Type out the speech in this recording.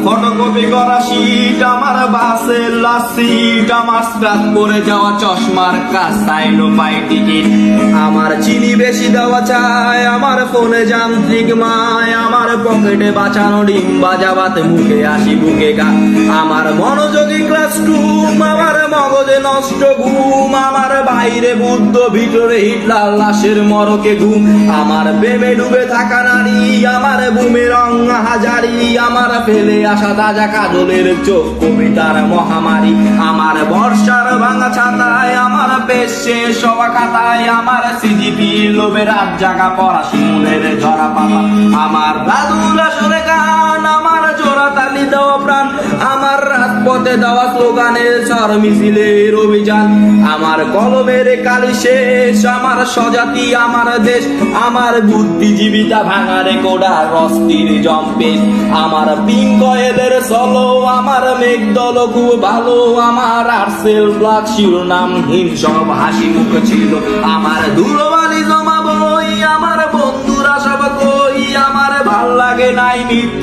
Photocopy করা sheet, আমার বাসের লাসিট, আমার স্ক্র্যাচ করে যাওয়া চশমার কাজ, সাইনো পাই টিকিট। আমার চিনি বেশি দেওয়া চায়, আমার ফোনে যান্ত্রিক মায়, আমার পকেটে বাঁচানো ডিম বাজাবাতে মুখে আসি বুকে গা। আমার মনোযোগী ক্লাসরুম, আমার মগজে নষ্ট ঘুম, আমার বাইরে বুদ্ধ ভিতরে হিটলার লাশের মরকে ঘুম। আমার প্রেমে ডুবে থাকা নারী, আমার বুমেরং হাজারি, আমার ফেলে আসা তাজা কাজলের চোখ কবিতার মহামারী। আমার বর্ষার ভাঙা ছাতায়, আমার পেশ শেষ হওয়া খাতায়, আমার সিজিপি লোভে রাত জাগা পড়া শিমুলের ঝরা পাতা। আমার দাদুর আসরে গান, আমার জোড়া তালি দেওয়া প্রাণ, আমার রাজপথে দেওয়া স্লোগানের ঝড় মিছিলের অভিযান। আমার কলমের কালি শেষ, আমার স্বজাতি, আমার দেশ, আমার বুদ্ধিজীবিতা ভাঙা রেকর্ডার অস্থির জম্পেশ। আমার পিঙ্ক অয়েলের সলো, আমার মেঘদল খুব ভালো, আমার আর্সেল ব্লাক শিরোনামহীন সব হাসি মুখ ছিল। আমার ধুলোবালি জমা বই, আমার বন্ধুরা সব কই, আমার ভাল লাগে নাই মিথ্যে।